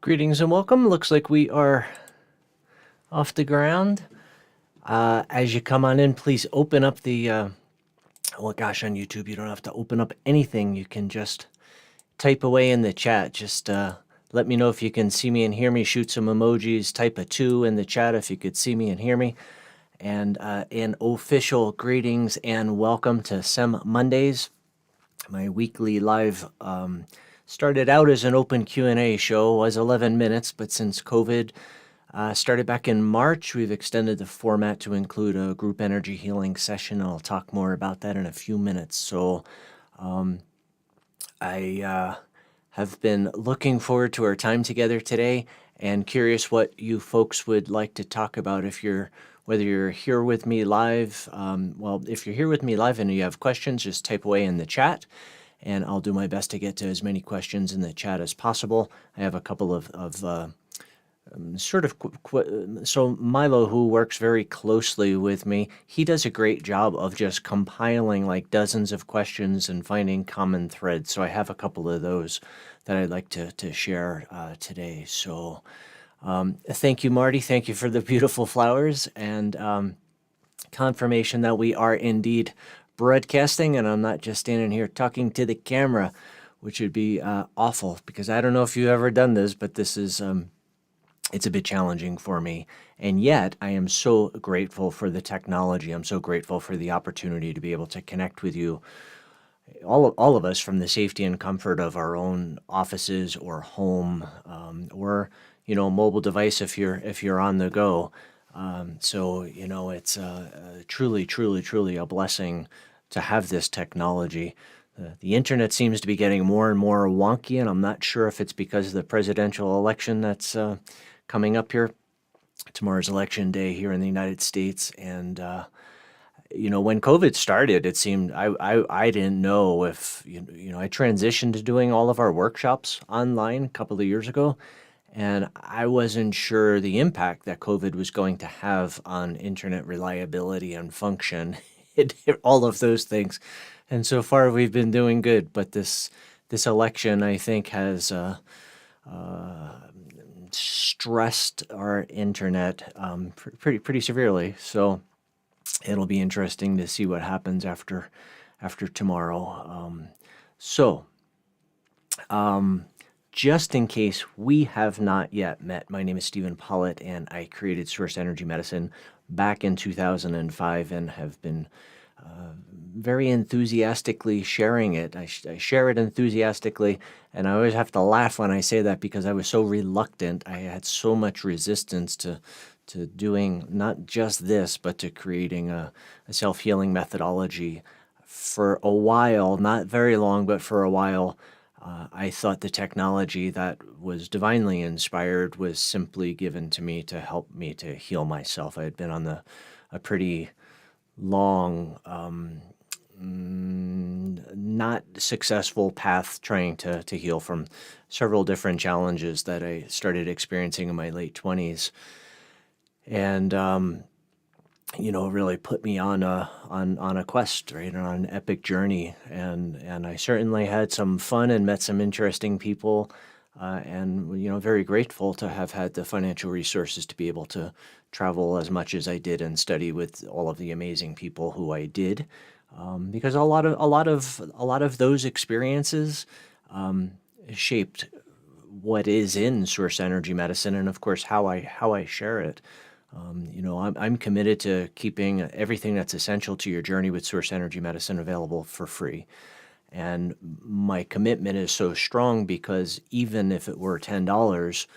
Greetings and welcome. Looks like we are off the ground. As you come on in, please open up well, gosh, on YouTube, you don't have to open up anything. You can just type away in the chat. Just let me know if you can see me and hear me. Shoot some emojis. Type a 2 in the chat if you could see me and hear me. And an official greetings and welcome to SEM Mondays, my weekly live. Started out as an open Q&A show, was 11 minutes, but since COVID started back in March, we've extended the format to include a group energy healing session. I'll talk more about that in a few minutes. So I have been looking forward to our time together today and curious what you folks would like to talk about whether you're here with me live. Well, if you're here with me live and you have questions, just type away in the chat. And I'll do my best to get to as many questions in the chat as possible. I have a couple of so Milo, who works very closely with me, he does a great job of just compiling like dozens of questions and finding common threads. So I have a couple of those that I'd like to share today. So thank you, Marty. Thank you for the beautiful flowers and confirmation that we are indeed broadcasting, and I'm not just standing here talking to the camera, which would be awful, because I don't know if you've ever done this, but this is it's a bit challenging for me. And yet I am so grateful for the technology. I'm so grateful for the opportunity to be able to connect with you, all of us, from the safety and comfort of our own offices or home, or mobile device if you're on the go. So it's truly, truly, truly a blessing to have this technology. The internet seems to be getting more and more wonky, and I'm not sure if it's because of the presidential election that's coming up here. Tomorrow's election day here in the United States, and when COVID started, it seemed I didn't know if I transitioned to doing all of our workshops online a couple of years ago. And I wasn't sure the impact that COVID was going to have on internet reliability and function, all of those things. And so far, we've been doing good. But this election, I think, has stressed our internet pretty severely. So it'll be interesting to see what happens after tomorrow. Just in case we have not yet met, my name is Stephen Pollitt, and I created Source Energy Medicine back in 2005 and have been very enthusiastically sharing it. I share it enthusiastically, and I always have to laugh when I say that because I was so reluctant. I had so much resistance to doing not just this, but to creating a self-healing methodology for a while, not very long, but for a while. I thought the technology that was divinely inspired was simply given to me to help me to heal myself. I had been on a pretty long, not successful path trying to heal from several different challenges that I started experiencing in my late 20s. And really put me on a quest, right, on an epic journey, and I certainly had some fun and met some interesting people, and very grateful to have had the financial resources to be able to travel as much as I did and study with all of the amazing people who I did, because a lot of those experiences shaped what is in Source Energy Medicine, and of course how I share it. I'm committed to keeping everything that's essential to your journey with Source Energy Medicine available for free. And my commitment is so strong because even if it were $10,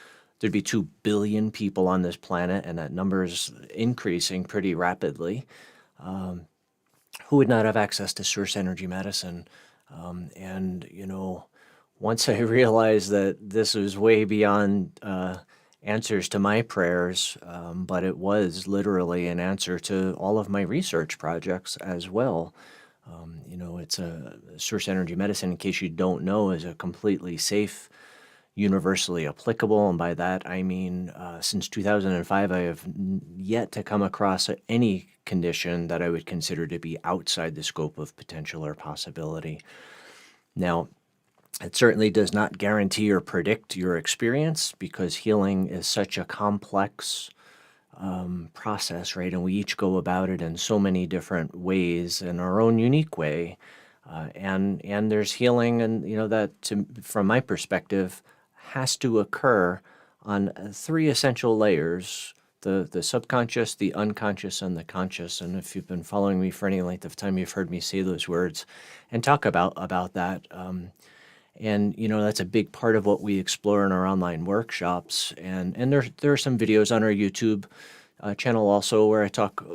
there'd be 2 billion people on this planet, and that number is increasing pretty rapidly, who would not have access to Source Energy Medicine. Once I realized that this was way beyond answers to my prayers, but it was literally an answer to all of my research projects as well. It's a Source Energy Medicine, in case you don't know, is a completely safe, universally applicable, and by that I mean since 2005 I have yet to come across any condition that I would consider to be outside the scope of potential or possibility. Now, It certainly does not guarantee or predict your experience because healing is such a complex process, right? And we each go about it in so many different ways in our own unique way. And there's healing, and that from my perspective has to occur on three essential layers: the subconscious, the unconscious, and the conscious. And if you've been following me for any length of time, you've heard me say those words and talk about that. And that's a big part of what we explore in our online workshops. And there are some videos on our YouTube channel also where I talk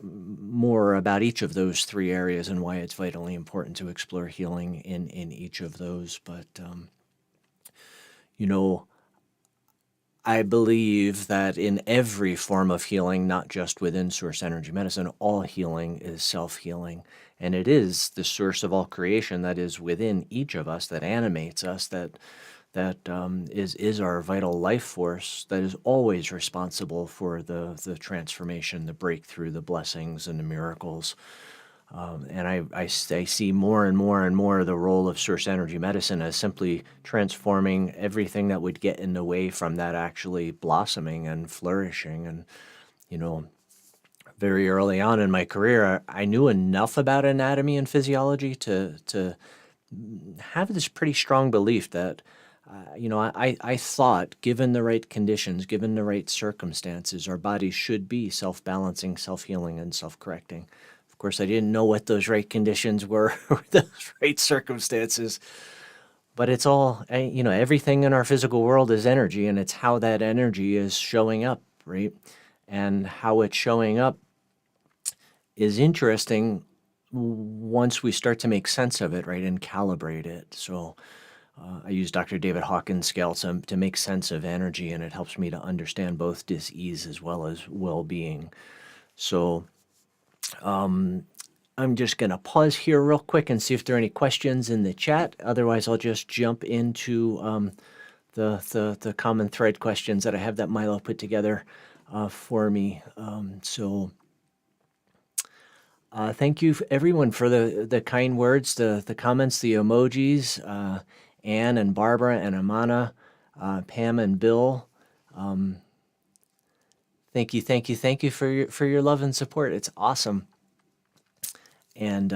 more about each of those three areas and why it's vitally important to explore healing in each of those. But I believe that in every form of healing, not just within source energy medicine, all healing is self-healing. And it is the source of all creation that is within each of us, that animates us, that is our vital life force, that is always responsible for the transformation, the breakthrough, the blessings, and the miracles. And I see more and more and more the role of source energy medicine as simply transforming everything that would get in the way from that actually blossoming and flourishing. And, very early on in my career, I knew enough about anatomy and physiology to have this pretty strong belief that, I thought, given the right conditions, given the right circumstances, our bodies should be self-balancing, self-healing, and self-correcting. Of course, I didn't know what those right conditions were or those right circumstances, but it's all, everything in our physical world is energy, and it's how that energy is showing up, right? And how it's showing up is interesting once we start to make sense of it, right, and calibrate it. So I use Dr. David Hawkins' scale to make sense of energy, and it helps me to understand both dis-ease as well as well-being. So I'm just going to pause here real quick and see if there are any questions in the chat. Otherwise, I'll just jump into the common thread questions that I have that Milo put together for me. Thank you, everyone, for the kind words, the comments, the emojis. Anne and Barbara and Amana, Pam and Bill. Thank you for your love and support. It's awesome. And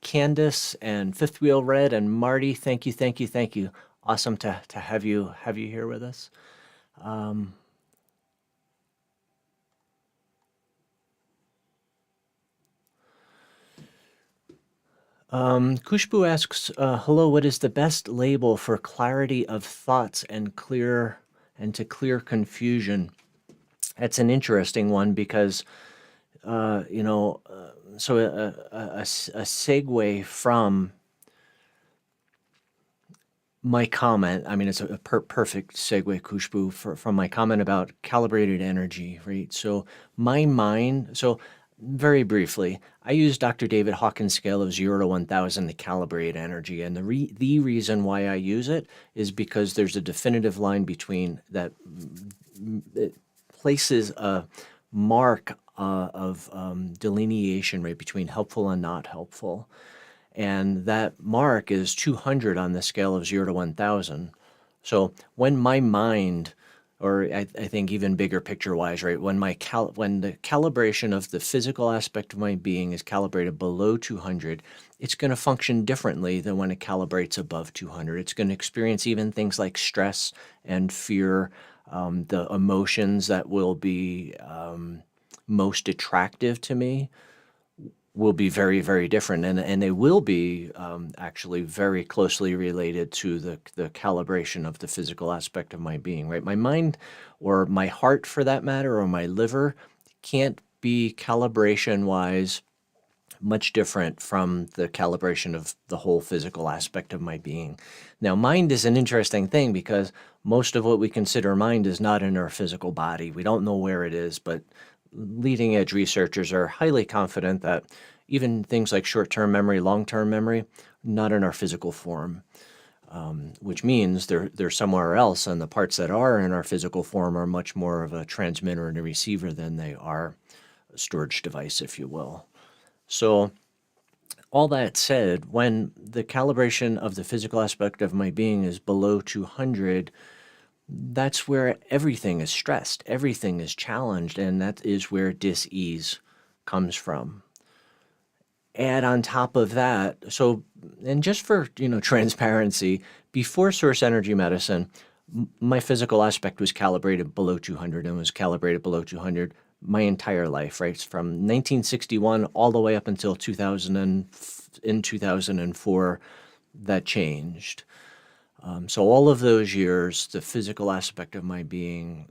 Candace and Fifth Wheel Red and Marty, thank you. Awesome to have you here with us. Kushbu asks, hello, what is the best label for clarity of thoughts and to clear confusion? That's an interesting one because, so a segue from my comment, I mean, it's a perfect segue, Kushbu, from my comment about calibrated energy, right? So my mind, very briefly, I use Dr. David Hawkins' scale of 0 to 1,000 to calibrate energy. And the reason why I use it is because there's a definitive line between that. It places a mark of delineation, right, between helpful and not helpful. And that mark is 200 on the scale of 0 to 1,000. So when my mind, or I think even bigger picture-wise, right, when the calibration of the physical aspect of my being is calibrated below 200, it's going to function differently than when it calibrates above 200. It's going to experience even things like stress and fear, the emotions that will be most attractive to me will be very, very different, and they will be actually very closely related to the calibration of the physical aspect of my being, right? My mind, or my heart for that matter, or my liver can't be calibration-wise much different from the calibration of the whole physical aspect of my being. Now, mind is an interesting thing because most of what we consider mind is not in our physical body. We don't know where it is, but leading edge researchers are highly confident that even things like short-term memory, long-term memory, not in our physical form, which means they're somewhere else, and the parts that are in our physical form are much more of a transmitter and a receiver than they are a storage device, if you will. So All that said, when the calibration of the physical aspect of my being is below 200, that's where everything is stressed, everything is challenged, and that is where dis-ease comes from. Add on top of that, and just for, transparency, before Source Energy Medicine, my physical aspect was calibrated below 200 and was calibrated below 200 my entire life, right? It's from 1961 all the way up until 2000 in 2004, that changed. So all of those years, the physical aspect of my being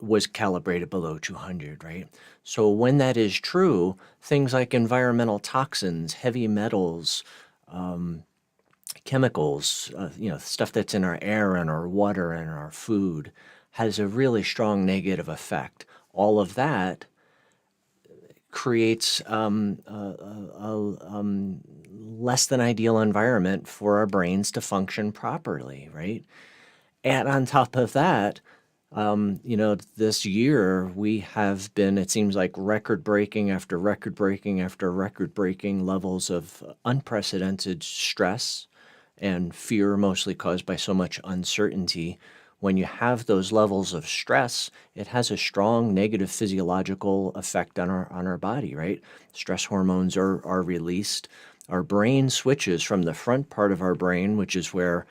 was calibrated below 200, right? So when that is true, things like environmental toxins, heavy metals, chemicals, stuff that's in our air and our water and our food has a really strong negative effect. All of that creates a less than ideal environment for our brains to function properly, right? And on top of that, this year we have been, it seems like, record breaking after record breaking after record breaking levels of unprecedented stress and fear, mostly caused by so much uncertainty. When you have those levels of stress, it has a strong negative physiological effect on our body, right? Stress hormones are released. Our brain switches from the front part of our brain, which is where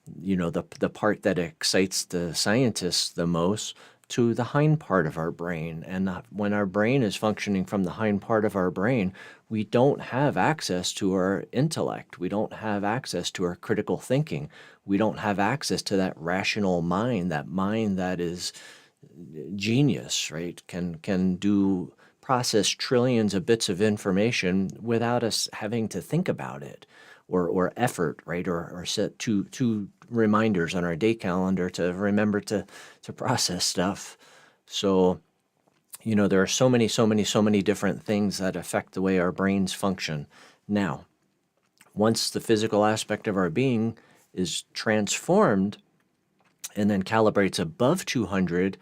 the part that excites the scientists the most, to the hind part of our brain. And when our brain is functioning from the hind part of our brain, we don't have access to our intellect. We don't have access to our critical thinking. We don't have access to that rational mind that is genius, right? Can process trillions of bits of information without us having to think about it or effort, right? Or set two reminders on our day calendar to remember to process stuff. So, there are so many different things that affect the way our brains function. Now, once the physical aspect of our being is transformed and then calibrates above 200,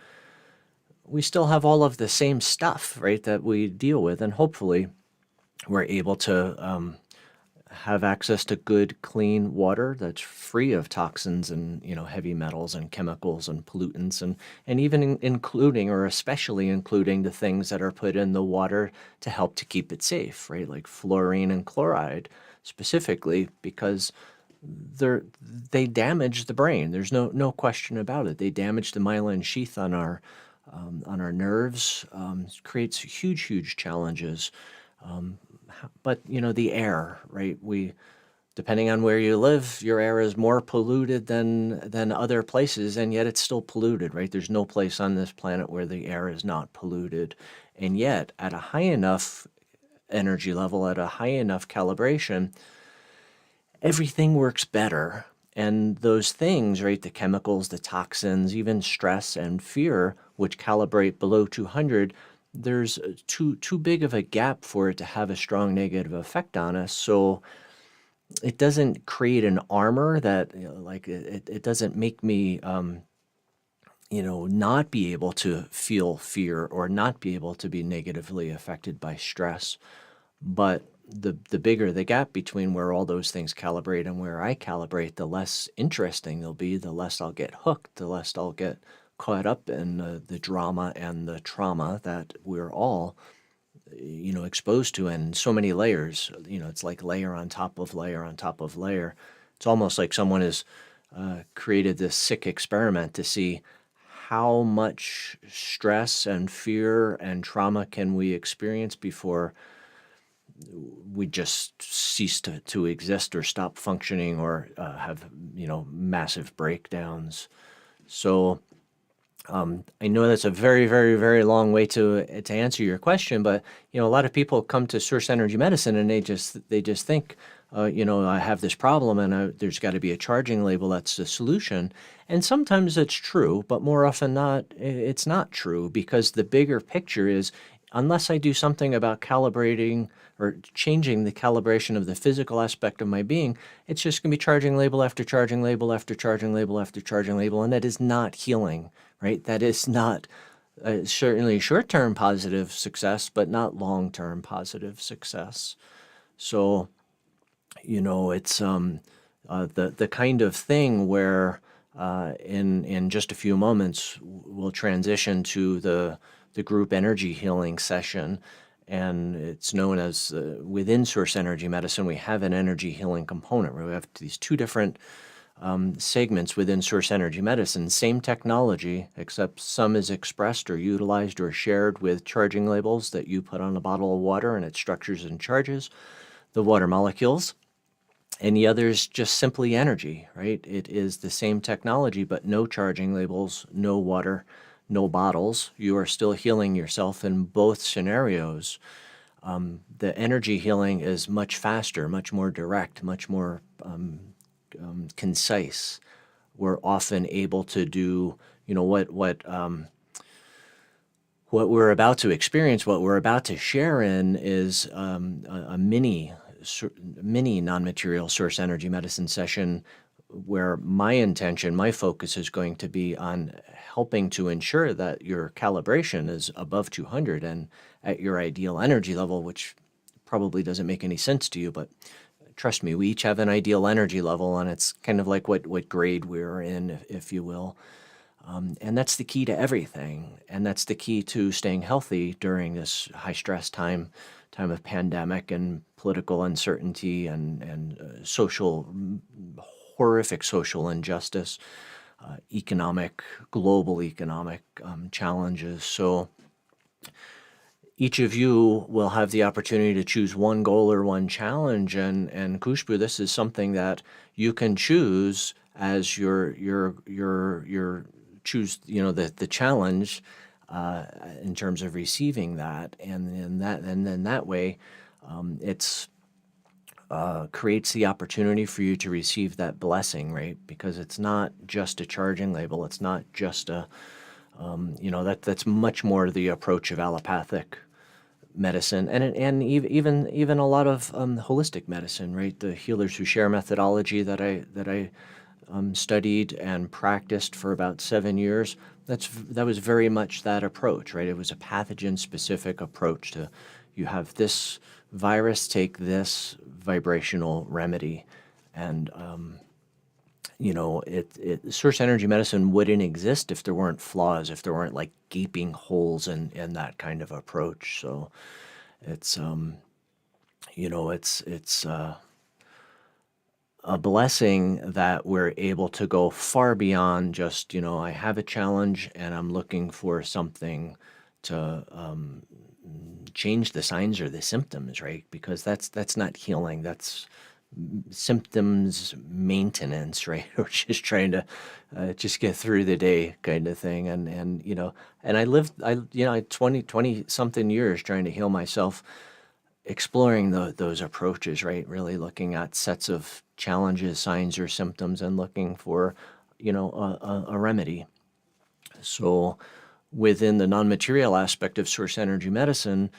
we still have all of the same stuff, right, that we deal with. And hopefully we're able to have access to good, clean water that's free of toxins and heavy metals and chemicals and pollutants, and even including, or especially including, the things that are put in the water to help to keep it safe, right? Like fluorine and chloride, specifically because they damage the brain. There's no question about it. They damage the myelin sheath on our nerves. Creates huge challenges. But the air, right? Depending on where you live, your air is more polluted than other places, and yet it's still polluted, right? There's no place on this planet where the air is not polluted. And yet, at a high enough energy level, at a high enough calibration, everything works better. And those things, right, the chemicals, the toxins, even stress and fear, which calibrate below 200, there's too big of a gap for it to have a strong negative effect on us. So it doesn't create an armor that, it doesn't make me, not be able to feel fear or not be able to be negatively affected by stress. But the bigger the gap between where all those things calibrate and where I calibrate, the less interesting they'll be, the less I'll get hooked, the less I'll get caught up in the drama and the trauma that we're all, exposed to in so many layers. It's like layer on top of layer on top of layer. It's almost like someone has created this sick experiment to see how much stress and fear and trauma can we experience before we just cease to exist or stop functioning or have massive breakdowns. So I know that's a very long way to answer your question, but a lot of people come to Source Energy Medicine and they just think, I have this problem and there's got to be a charging label that's the solution. And sometimes it's true, but more often not, it's not true, because the bigger picture is, unless I do something about calibrating or changing the calibration of the physical aspect of my being, it's just going to be charging label after charging label after charging label after charging label, and that is not healing, right? That is not Certainly short-term positive success, but not long-term positive success. So, it's the kind of thing where in just a few moments we'll transition to the group energy healing session, and it's known as within source energy medicine. We have an energy healing component where we have these two different segments within source energy medicine. Same technology, except some is expressed or utilized or shared with charging labels that you put on a bottle of water, and it structures and charges the water molecules. And the other is just simply energy, right? It is the same technology, but no charging labels, no water, no bottles. You are still healing yourself in both scenarios. The energy healing is much faster, much more direct, much more concise. We're often able to do, what we're about to experience, what we're about to share in is a mini non-material source energy medicine session where my intention, my focus is going to be on helping to ensure that your calibration is above 200 and at your ideal energy level, which probably doesn't make any sense to you, but trust me, we each have an ideal energy level, and it's kind of like what grade we're in, if you will. And that's the key to everything. And that's the key to staying healthy during this high stress time of pandemic and political uncertainty and horrific social injustice, global economic challenges. So each of you will have the opportunity to choose one goal or one challenge. And Kushbu, this is something that you can choose as your choose, the challenge in terms of receiving that, and then that way, it's creates the opportunity for you to receive that blessing, right? Because it's not just a charging label. It's not just that's much more the approach of allopathic medicine and even a lot of holistic medicine, right? The healers who share methodology that I studied and practiced for about 7 years. That was very much that approach, right? It was a pathogen-specific approach to, you have this virus, take this vibrational remedy, and source energy medicine wouldn't exist if there weren't flaws, if there weren't like gaping holes in that kind of approach. So it's it's a blessing that we're able to go far beyond just, I have a challenge and I'm looking for something to change the signs or the symptoms, right? Because that's not healing. That's symptoms maintenance, right? Or just trying to just get through the day kind of thing. And I lived, 20 something years trying to heal myself, exploring those approaches, right? Really looking at sets of challenges, signs, or symptoms, and looking for, a remedy. So within the non-material aspect of source energy medicine,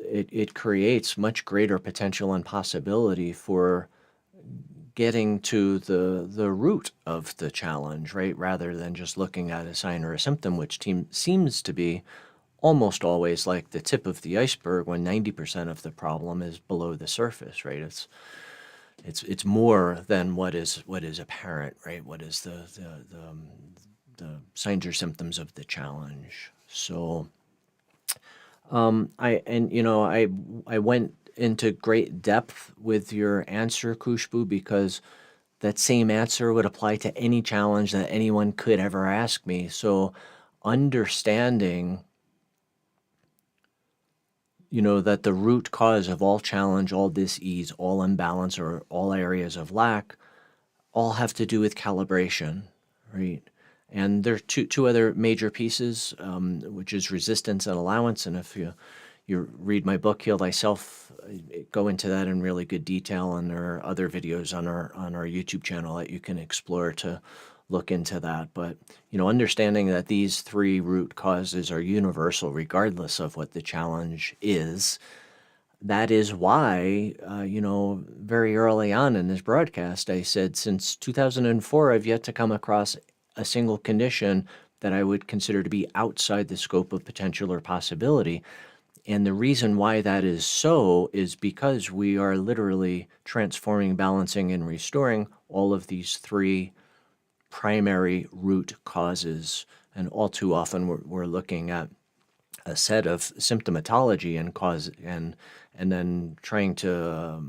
it creates much greater potential and possibility for getting to the root of the challenge, right? Rather than just looking at a sign or a symptom, which seems to be almost always like the tip of the iceberg when 90% of the problem is below the surface, right? It's more than what is apparent, right? What is the signs or symptoms of the challenge. So I went into great depth with your answer, Kushbu, because that same answer would apply to any challenge that anyone could ever ask me. So understanding that the root cause of all challenge, all dis-ease, all imbalance, or all areas of lack all have to do with calibration, right? And there are two other major pieces, which is resistance and allowance. And if you read my book, Heal Thyself, I go into that in really good detail. And there are other videos on our YouTube channel that you can explore to look into that. But, understanding that these three root causes are universal regardless of what the challenge is. That is why, very early on in this broadcast, I said, since 2004, I've yet to come across a single condition that I would consider to be outside the scope of potential or possibility. And the reason why that is so is because we are literally transforming, balancing, and restoring all of these three primary root causes. And all too often we're looking at a set of symptomatology and cause and then trying to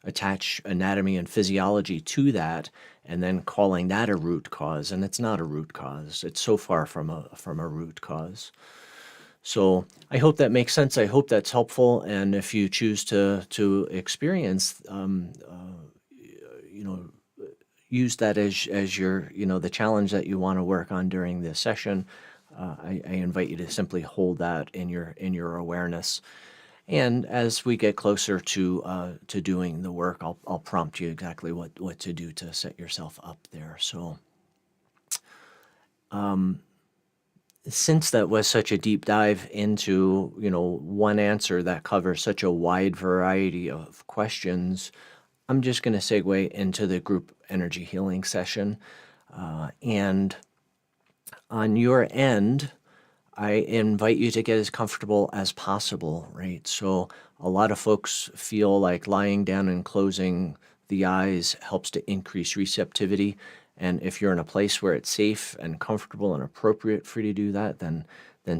attach anatomy and physiology to that, and then calling that a root cause. And it's not a root cause. It's so far from a root cause. So I hope that makes sense. I hope that's helpful. And if you choose to experience, use that as your, the challenge that you want to work on during this session, I invite you to simply hold that in your awareness. And as we get closer to doing the work, I'll prompt you exactly what to do to set yourself up there. So. Since that was such a deep dive into, one answer that covers such a wide variety of questions, I'm just going to segue into the group energy healing session. And on your end, I invite you to get as comfortable as possible, right? So a lot of folks feel like lying down and closing the eyes helps to increase receptivity. And if you're in a place where it's safe and comfortable and appropriate for you to do that, then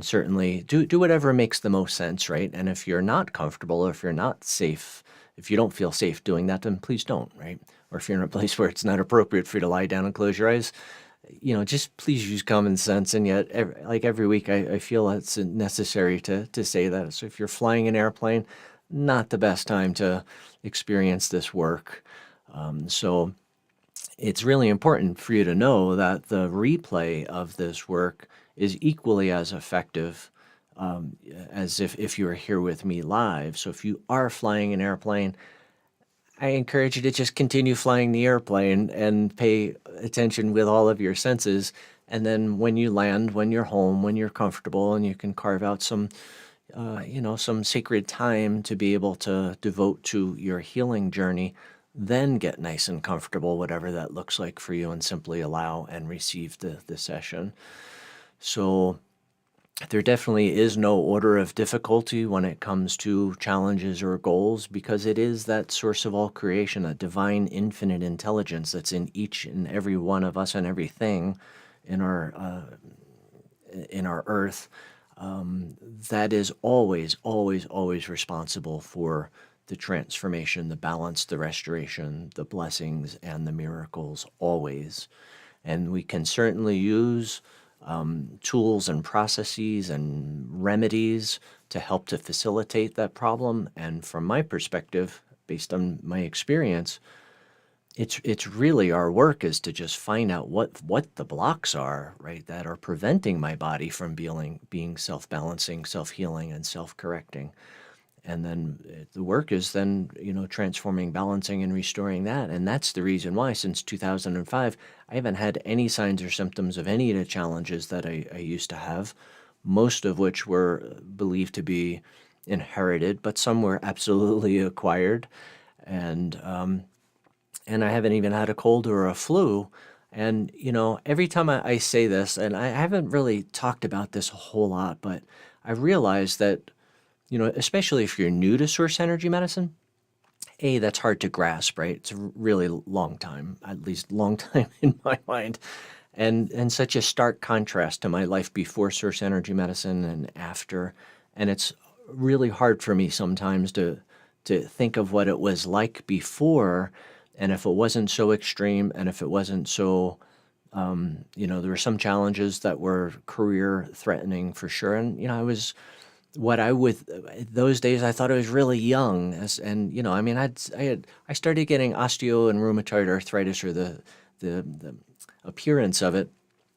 certainly do whatever makes the most sense, right? And if you're not comfortable, or if you're not safe, if you don't feel safe doing that, then please don't, right? Or if you're in a place where it's not appropriate for you to lie down and close your eyes, just please use common sense. And yet, every week, I feel it's necessary to say that. So if you're flying an airplane, not the best time to experience this work. So it's really important for you to know that the replay of this work is equally as effective as if you were here with me live. So if you are flying an airplane, I encourage you to just continue flying the airplane and pay attention with all of your senses. And then when you land, when you're home, when you're comfortable, and you can carve out some sacred time to be able to devote to your healing journey, then get nice and comfortable, whatever that looks like for you, and simply allow and receive the session. So there definitely is no order of difficulty when it comes to challenges or goals, because it is that source of all creation, a divine infinite intelligence that's in each and every one of us and everything in our earth, that is always, always, always responsible for the transformation, the balance, the restoration, the blessings, and the miracles, always. And we can certainly use tools and processes and remedies to help to facilitate that problem. And from my perspective, based on my experience, it's really our work is to just find out what the blocks are, right, that are preventing my body from being self-balancing, self-healing, and self-correcting. And then the work is then, transforming, balancing, and restoring that. And that's the reason why since 2005, I haven't had any signs or symptoms of any of the challenges that I used to have, most of which were believed to be inherited, but some were absolutely acquired. And I haven't even had a cold or a flu. And, every time I say this, and I haven't really talked about this a whole lot, but I realize that, especially if you're new to source energy medicine, that's hard to grasp, right? It's a really long time, at least long time in my mind, and such a stark contrast to my life before source energy medicine and after. And it's really hard for me sometimes to think of what it was like before, and if it wasn't so extreme, and if it wasn't so, there were some challenges that were career threatening for sure. And, I was those days I thought I was really young, I started getting osteo and rheumatoid arthritis, or the appearance of it.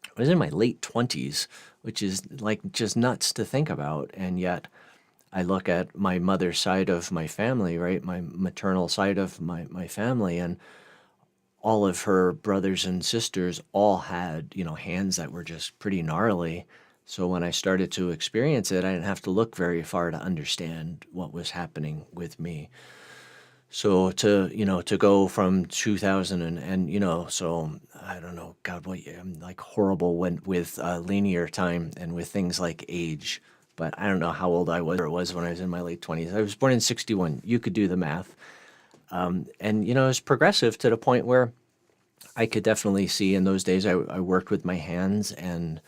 I was in my late 20s, which is like just nuts to think about. And yet I look at my mother's side of my family, right, my maternal side of my family, and all of her brothers and sisters all had, hands that were just pretty gnarly. So when I started to experience it, I didn't have to look very far to understand what was happening with me. So to go from 2000 so I don't know, God, I'm like horrible with linear time and with things like age. But I don't know how old I was when I was in my late 20s. I was born in 61. You could do the math. And it was progressive to the point where I could definitely see in those days I worked with my hands and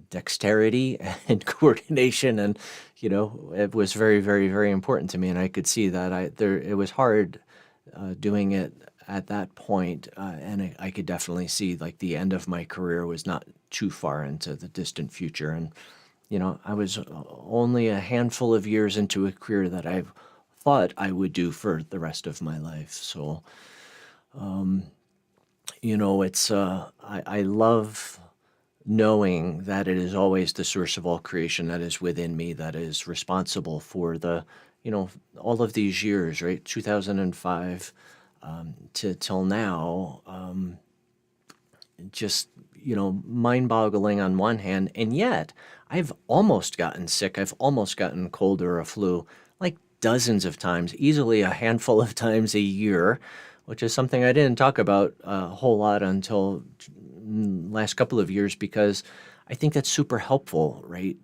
dexterity and coordination, and it was very, very, very important to me. And I could see that it was hard doing it at that point, and I could definitely see like the end of my career was not too far into the distant future. And I was only a handful of years into a career that I thought I would do for the rest of my life. So it's I love knowing that it is always the source of all creation that is within me that is responsible for all of these years, right? 2005 to till now, just mind-boggling on one hand, and yet I've almost gotten sick. I've almost gotten cold or a flu like dozens of times, easily a handful of times a year, which is something I didn't talk about a whole lot until last couple of years, because I think that's super helpful, right?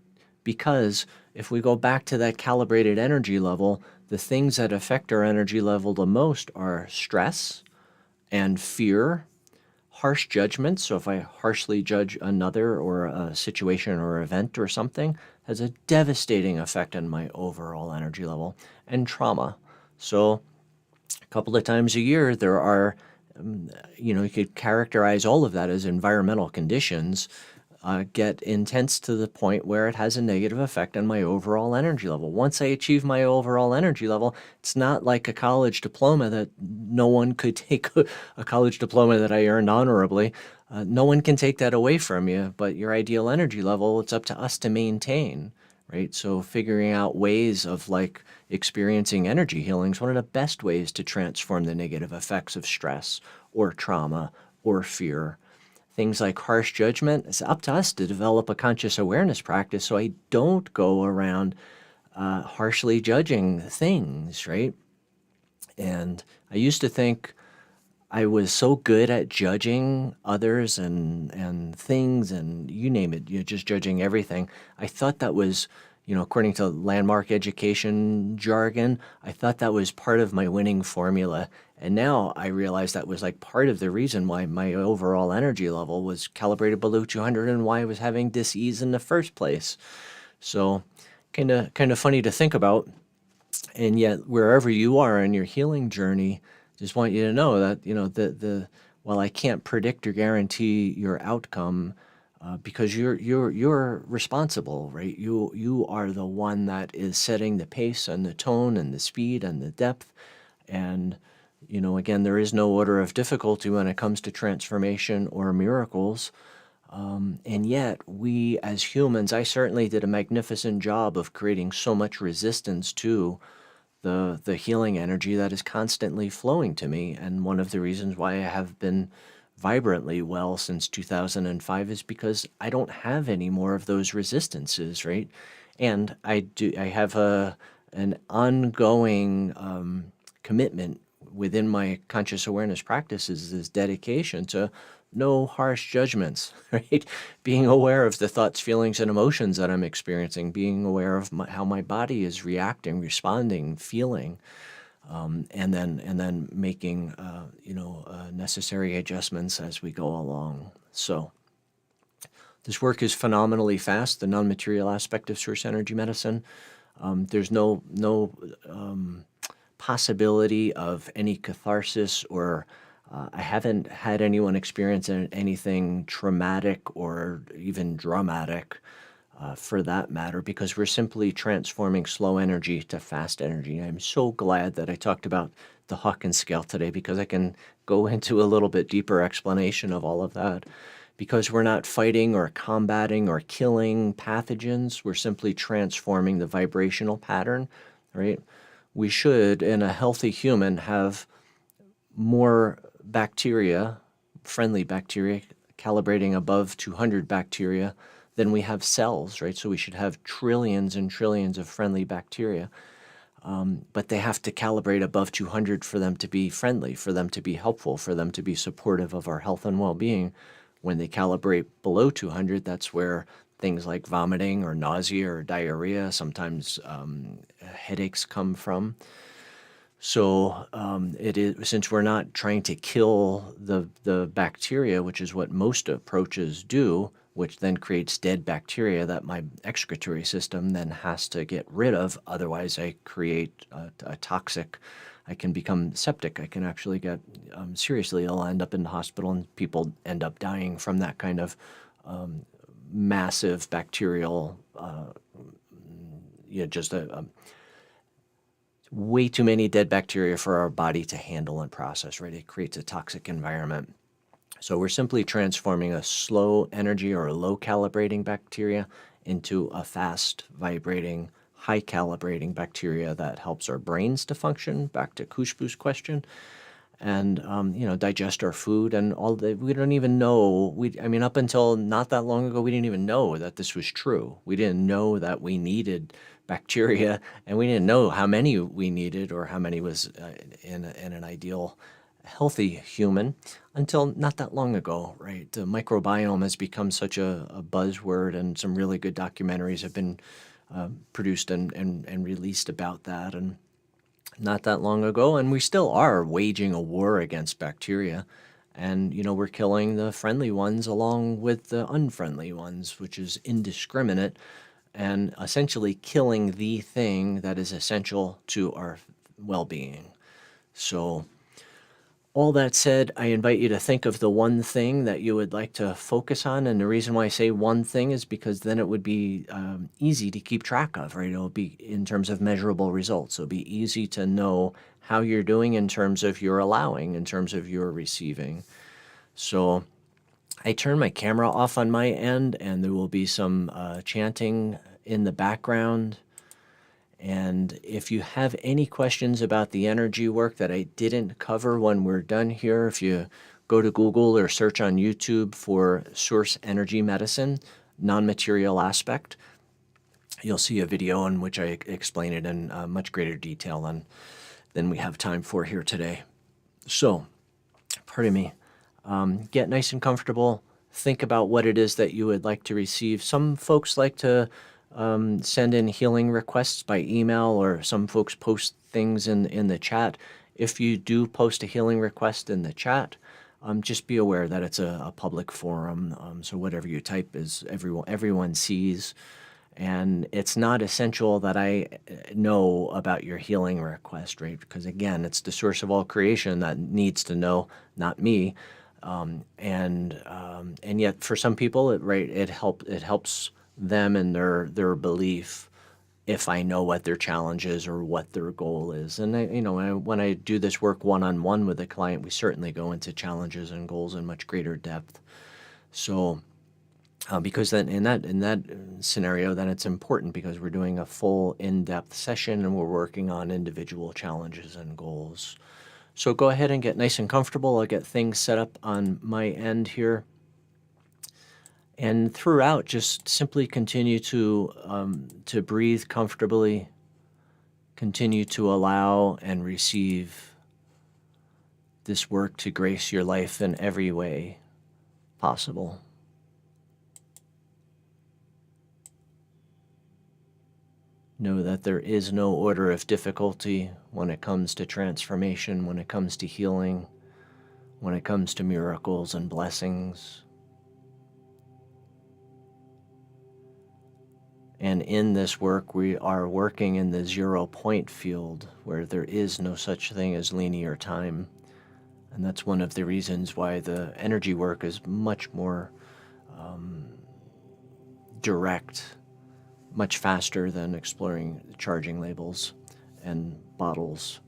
Because if we go back to that calibrated energy level, the things that affect our energy level the most are stress and fear, harsh judgments. So if I harshly judge another or a situation or event or something, has a devastating effect on my overall energy level, and trauma. So a couple of times a year, there are, you could characterize all of that as environmental conditions get intense to the point where it has a negative effect on my overall energy level. Once I achieve my overall energy level, it's not like a college diploma that no one could take a college diploma that I earned honorably. No one can take that away from you, but your ideal energy level, it's up to us to maintain, right? So figuring out ways of like experiencing energy healing is one of the best ways to transform the negative effects of stress or trauma or fear. Things like harsh judgment, it's up to us to develop a conscious awareness practice so I don't go around harshly judging things, right? And I used to think I was so good at judging others and things and you name it, just judging everything. I thought that was, according to landmark education jargon, I thought that was part of my winning formula. And now I realize that was like part of the reason why my overall energy level was calibrated below 200 and why I was having dis-ease in the first place. So kind of funny to think about. And yet, wherever you are in your healing journey, just want you to know that the while I can't predict or guarantee your outcome, because you're responsible, right? You are the one that is setting the pace and the tone and the speed and the depth, and again, there is no order of difficulty when it comes to transformation or miracles. And yet, we as humans, I certainly did a magnificent job of creating so much resistance to the healing energy that is constantly flowing to me. And one of the reasons why I have been vibrantly well since 2005 is because I don't have any more of those resistances, right? And I have an ongoing commitment within my conscious awareness practices, this dedication to no harsh judgments, right? Being aware of the thoughts, feelings, and emotions that I'm experiencing, being aware of how my body is reacting, responding, feeling, and then making necessary adjustments as we go along. So this work is phenomenally fast. The non-material aspect of source energy medicine. There's no possibility of any catharsis or I haven't had anyone experience anything traumatic or even dramatic for that matter, because we're simply transforming slow energy to fast energy. I'm so glad that I talked about the Hawkins scale today, because I can go into a little bit deeper explanation of all of that. Because we're not fighting or combating or killing pathogens, we're simply transforming the vibrational pattern, right? We should, in a healthy human, have more bacteria, friendly bacteria, calibrating above 200 bacteria than we have cells, right? So we should have trillions and trillions of friendly bacteria. but they have to calibrate above 200 for them to be friendly, for them to be helpful, for them to be supportive of our health and well-being. When they calibrate below 200, that's where things like vomiting or nausea or diarrhea, sometimes headaches come from. So it is, since we're not trying to kill the bacteria, which is what most approaches do, which then creates dead bacteria that my excretory system then has to get rid of. Otherwise, I create a toxic. I can become septic. I can actually get seriously ill, end up in the hospital, and people end up dying from that kind of massive bacterial, just way too many dead bacteria for our body to handle and process, right? It creates a toxic environment. So we're simply transforming a slow energy or a low calibrating bacteria into a fast vibrating, high calibrating bacteria that helps our brains to function, back to Kushbu's question, and digest our food and all the. We don't even know. Up until not that long ago, we didn't even know that this was true. We didn't know that we needed bacteria, and we didn't know how many we needed or how many was in an ideal healthy human until not that long ago, right? The microbiome has become such a buzzword, and some really good documentaries have been produced and released about that. And not that long ago, and we still are waging a war against bacteria. And, we're killing the friendly ones along with the unfriendly ones, which is indiscriminate, and essentially killing the thing that is essential to our well-being. So all that said, I invite you to think of the one thing that you would like to focus on. And the reason why I say one thing is because then it would be easy to keep track of, right? It'll be in terms of measurable results. It'll be easy to know how you're doing in terms of your allowing, in terms of your receiving. So I turn my camera off on my end, and there will be some chanting in the background. And if you have any questions about the energy work that I didn't cover when we're done here, if you go to Google or search on YouTube for source-energy-medicine, non-material aspect, you'll see a video in which I explain it in much greater detail than we have time for here today. So, pardon me, get nice and comfortable. Think about what it is that you would like to receive. Some folks like to send in healing requests by email, or some folks post things in the chat. If you do post a healing request in the chat, just be aware that it's a public forum. So whatever you type is everyone sees. And it's not essential that I know about your healing request, right? Because again, it's the source of all creation that needs to know, not me. And yet for some people, it helps them and their belief if I know what their challenge is or what their goal is. And when I do this work one-on-one with a client, we certainly go into challenges and goals in much greater depth. So because then in that scenario, then it's important because we're doing a full in-depth session and we're working on individual challenges and goals. So go ahead and get nice and comfortable. I'll get things set up on my end here. And throughout, just simply continue to breathe comfortably, continue to allow and receive this work to grace your life in every way possible. Know that there is no order of difficulty when it comes to transformation, when it comes to healing, when it comes to miracles and blessings. And in this work, we are working in the 0 point field where there is no such thing as linear time. And that's one of the reasons why the energy work is much more direct, much faster than exploring charging labels and bottles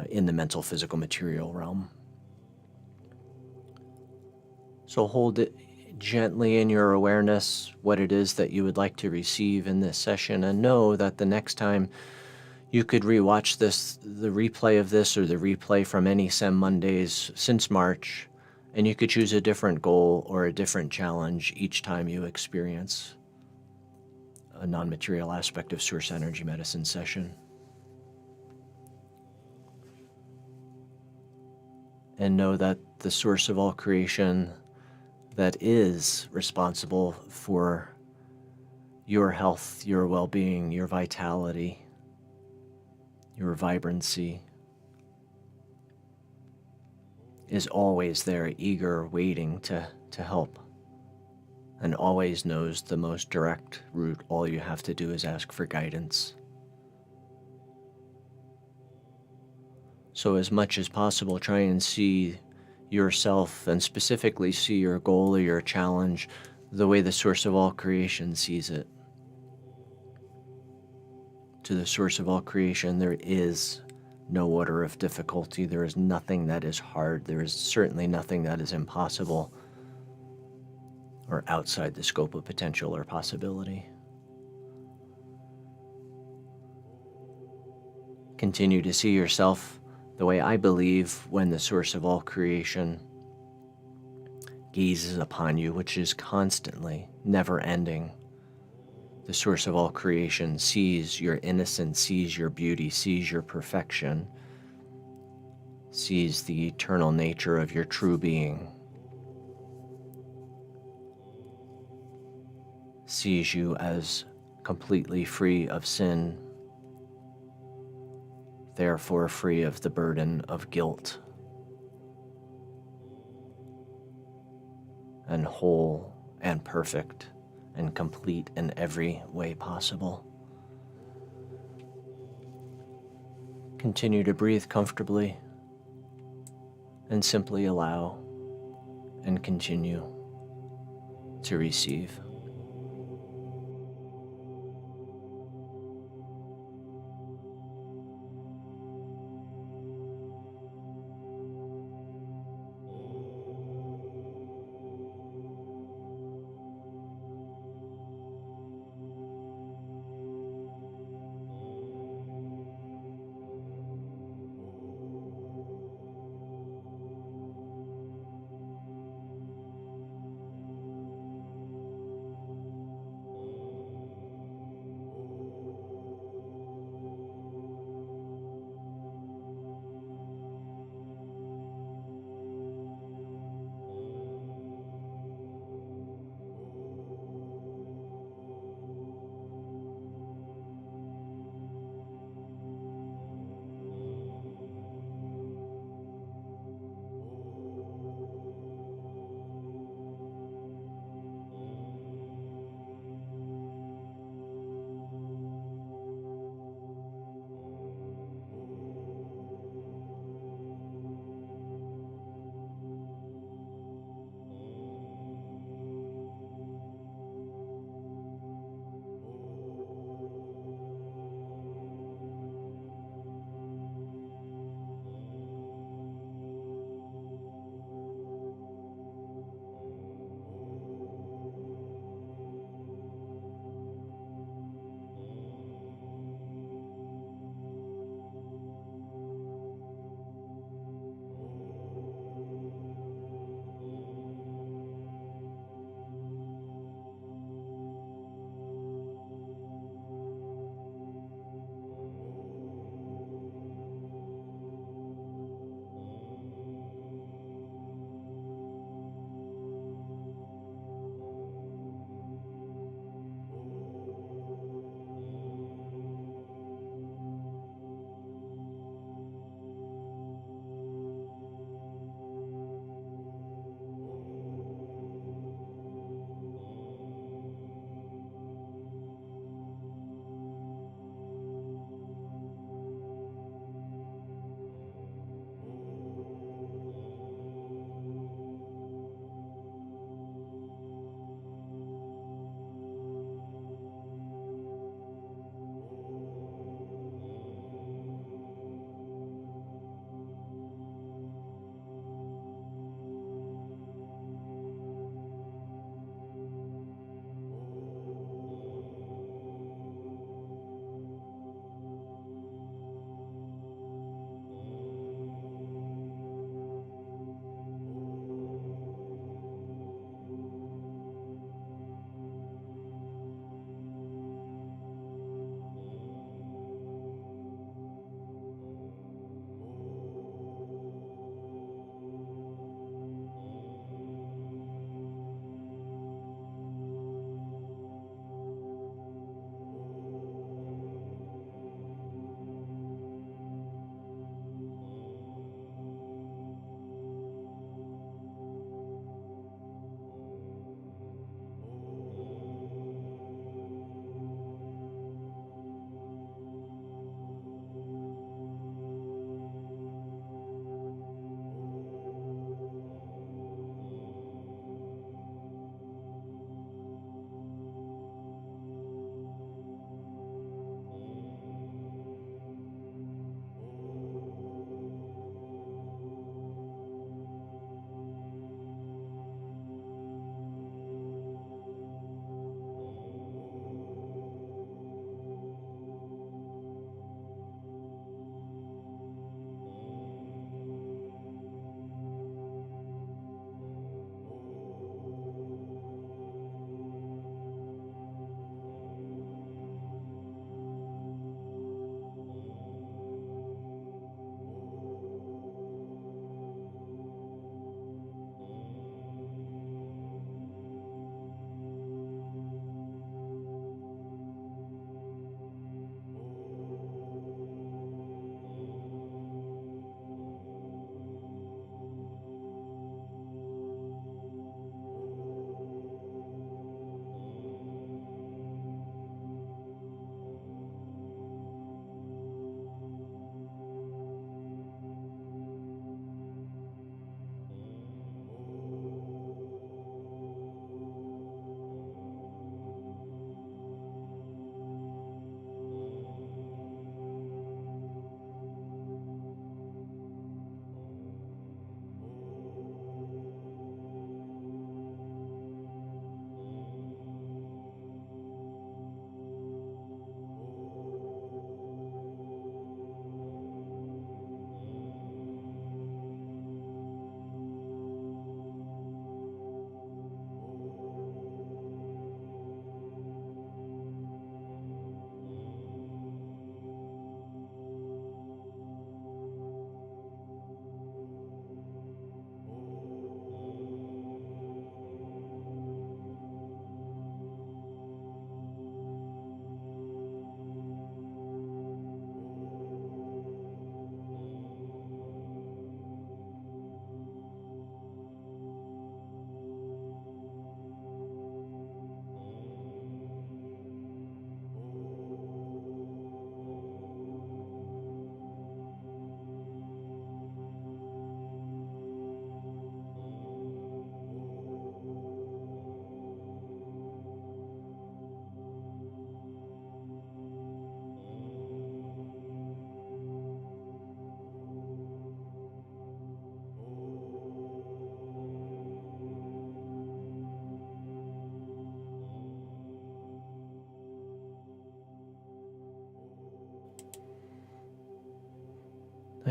in the mental, physical, material realm. So hold it gently in your awareness what it is that you would like to receive in this session, and know that the next time you could rewatch the replay of this or the replay from any SEM Mondays since March, and you could choose a different goal or a different challenge each time you experience a non-material aspect of source energy medicine session. and know that the source of all creation that is responsible for your health, your well-being, your vitality, your vibrancy, is always there, eager, waiting to help, and always knows the most direct route. All you have to do is ask for guidance. So as much as possible, try and see yourself, and specifically see your goal or your challenge, the way the source of all creation sees it. To the source of all creation, there is no order of difficulty. There is nothing that is hard. There is certainly nothing that is impossible or outside the scope of potential or possibility. Continue to see yourself the way I believe when the source of all creation gazes upon you, which is constantly, never ending. The source of all creation sees your innocence, sees your beauty, sees your perfection, sees the eternal nature of your true being, sees you as completely free of sin, therefore free of the burden of guilt, and whole and perfect and complete in every way possible. Continue to breathe comfortably and simply allow and continue to receive.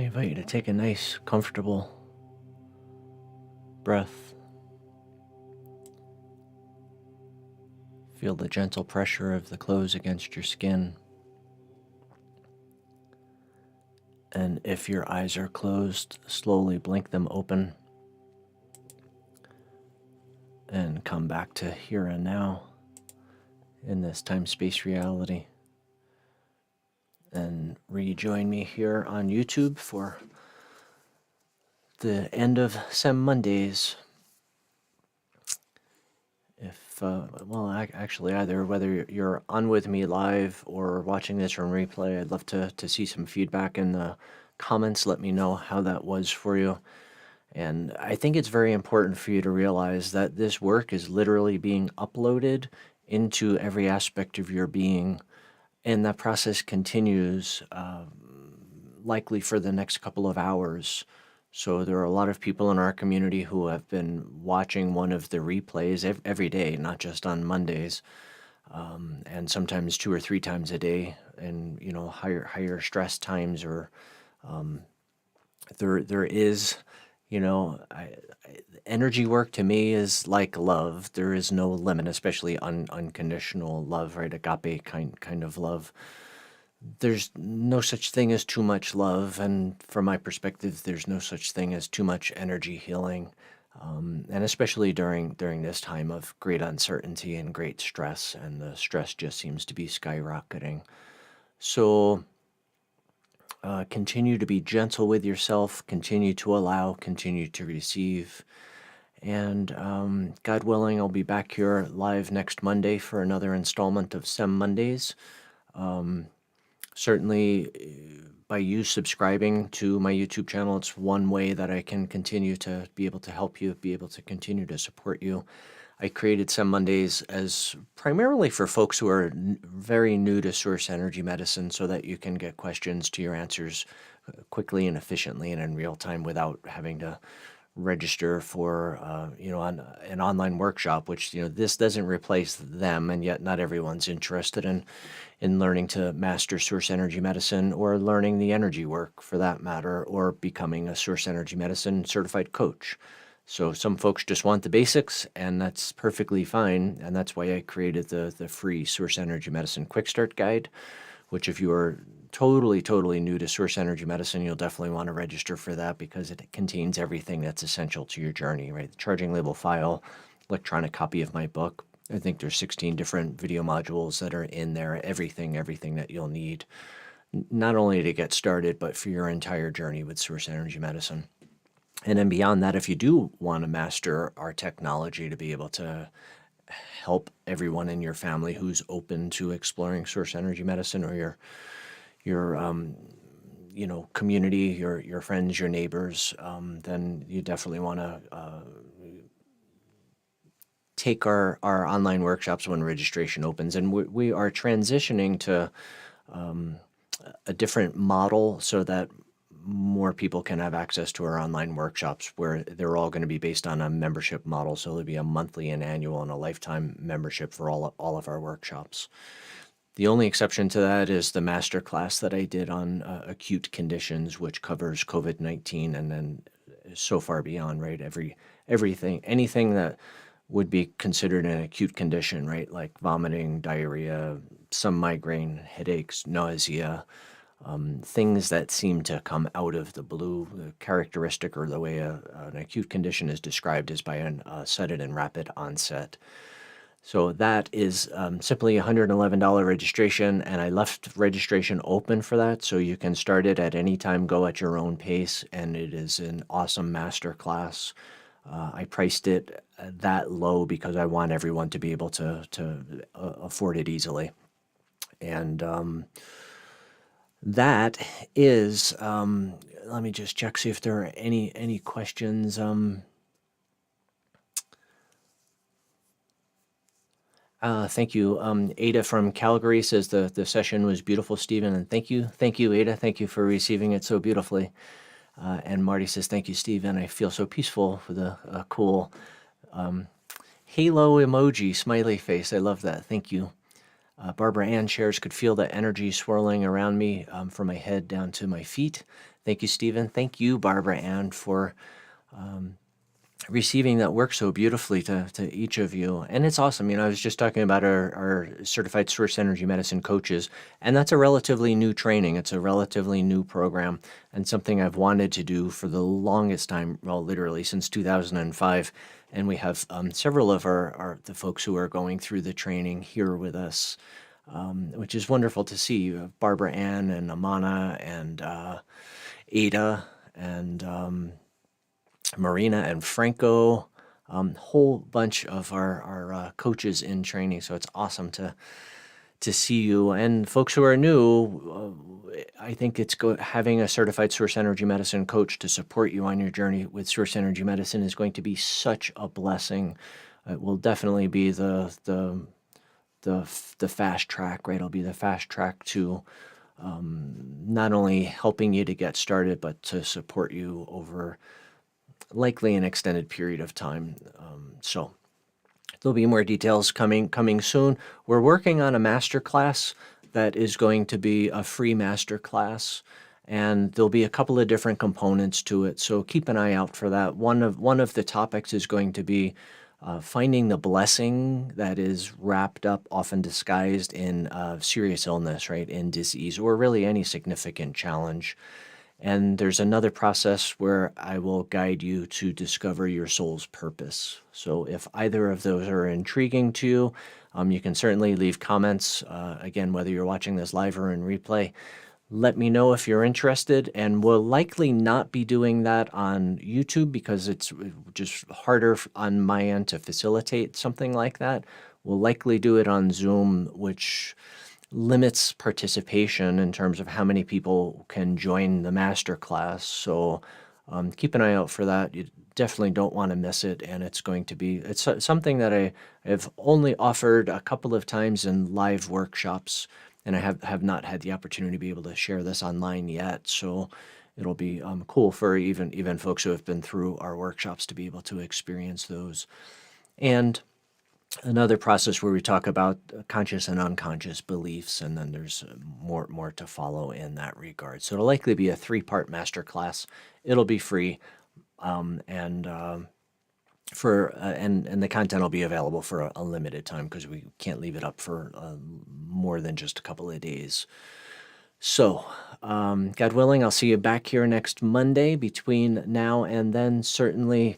invite you to take a nice, comfortable breath. Feel the gentle pressure of the clothes against your skin. And if your eyes are closed, slowly blink them open and come back to here and now in this time-space reality. And rejoin me here on YouTube for the end of SEM Mondays. If, actually, either whether you're on with me live or watching this on replay, I'd love to see some feedback in the comments. Let me know how that was for you. And I think it's very important for you to realize that this work is literally being uploaded into every aspect of your being. And that process continues likely for the next couple of hours. So there are a lot of people in our community who have been watching one of the replays every day, not just on Mondays, and sometimes 2 or 3 times a day, and higher stress times, or there is, energy work to me is like love. There is no limit, especially unconditional love, right? Agape kind of love. There's no such thing as too much love, and from my perspective, there's no such thing as too much energy healing, and especially during this time of great uncertainty and great stress, and the stress just seems to be skyrocketing. So continue to be gentle with yourself, continue to allow, continue to receive, and God willing, I'll be back here live next Monday for another installment of SEM Mondays. Certainly, by you subscribing to my YouTube channel, it's one way that I can continue to be able to help you, be able to continue to support you. I created SEM Mondays as primarily for folks who are very new to source energy medicine, so that you can get questions to your answers quickly and efficiently and in real time without having to register for on an online workshop, which this doesn't replace them, and yet not everyone's interested in learning to master source energy medicine, or learning the energy work for that matter, or becoming a source energy medicine certified coach. So some folks just want the basics, and that's perfectly fine, and that's why I created the free source energy medicine quick start guide, which if you are totally new to source energy medicine, you'll definitely want to register for that, because it contains everything that's essential to your journey, right? The charging label file, electronic copy of my book. I think there's 16 different video modules that are in there, everything that you'll need, not only to get started, but for your entire journey with source energy medicine. And then beyond that, if you do want to master our technology to be able to help everyone in your family who's open to exploring source energy medicine, or your community, your friends, your neighbors, then you definitely want to take our online workshops when registration opens. And we are transitioning to a different model, so that more people can have access to our online workshops, where they're all going to be based on a membership model. So there'll be a monthly, an annual, and a lifetime membership for all of our workshops. The only exception to that is the master class that I did on acute conditions, which covers COVID-19 and then so far beyond, right? Anything that would be considered an acute condition, right? Like vomiting, diarrhea, some migraine, headaches, nausea, things that seem to come out of the blue. The characteristic, or the way an acute condition is described, is by a sudden and rapid onset. So that is simply $111 registration, and I left registration open for that, so you can start it at any time, go at your own pace, and it is an awesome master class. I priced it that low because I want everyone to be able to afford it easily. And that is, let me just check, see if there are any questions. Thank you. Ada from Calgary says the session was beautiful, Stephen, and thank you, Ada. Thank you for receiving it so beautifully. And Marty says, thank you, Stephen. I feel so peaceful with a cool halo emoji, smiley face. I love that. Thank you. Barbara Ann shares, could feel the energy swirling around me from my head down to my feet. Thank you, Stephen. Thank you, Barbara Ann, for receiving that work so beautifully to each of you. And it's awesome. I was just talking about our certified source energy medicine coaches, and that's a relatively new training. It's a relatively new program and something I've wanted to do for the longest time, well, literally since 2005. And we have several of the folks who are going through the training here with us, which is wonderful to see. You have Barbara Ann and Amana and Ada and Marina and Franco, whole bunch of our coaches in training. So it's awesome to see you. And folks who are new, I think having a certified source energy medicine coach to support you on your journey with source energy medicine is going to be such a blessing. It will definitely be the fast track, right? It'll be the fast track to not only helping you to get started, but to support you over likely an extended period of time. So there'll be more details coming soon. We're working on a master class that is going to be a free master class, and there'll be a couple of different components to it. So keep an eye out for that. One of the topics is going to be finding the blessing that is wrapped up, often disguised in serious illness, right, in disease, or really any significant challenge. And there's another process where I will guide you to discover your soul's purpose. So if either of those are intriguing to you, you can certainly leave comments. Again, whether you're watching this live or in replay, let me know if you're interested. And we'll likely not be doing that on YouTube because it's just harder on my end to facilitate something like that. We'll likely do it on Zoom, which limits participation in terms of how many people can join the master class. So keep an eye out for that. You definitely don't want to miss it. And it's something that I have only offered a couple of times in live workshops, and I have not had the opportunity to be able to share this online yet. So it'll be cool for even folks who have been through our workshops to be able to experience those. And another process where we talk about conscious and unconscious beliefs, and then there's more to follow in that regard. So it'll likely be a 3-part masterclass. It'll be free, and the content will be available for a limited time because we can't leave it up for more than just a couple of days. So, God willing, I'll see you back here next Monday. Between now and then, certainly,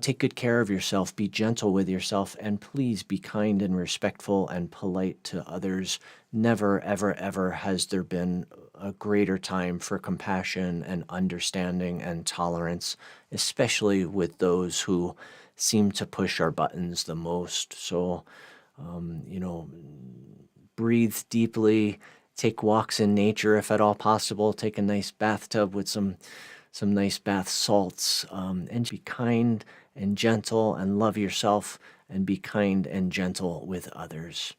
take good care of yourself, be gentle with yourself, and please be kind and respectful and polite to others. Never, ever, ever has there been a greater time for compassion and understanding and tolerance, especially with those who seem to push our buttons the most. So, breathe deeply, take walks in nature if at all possible, take a nice bathtub with some nice bath salts, and be kind and gentle and love yourself and be kind and gentle with others.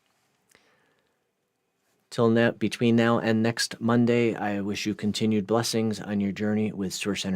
Between now and next Monday, I wish you continued blessings on your journey with Source Energy.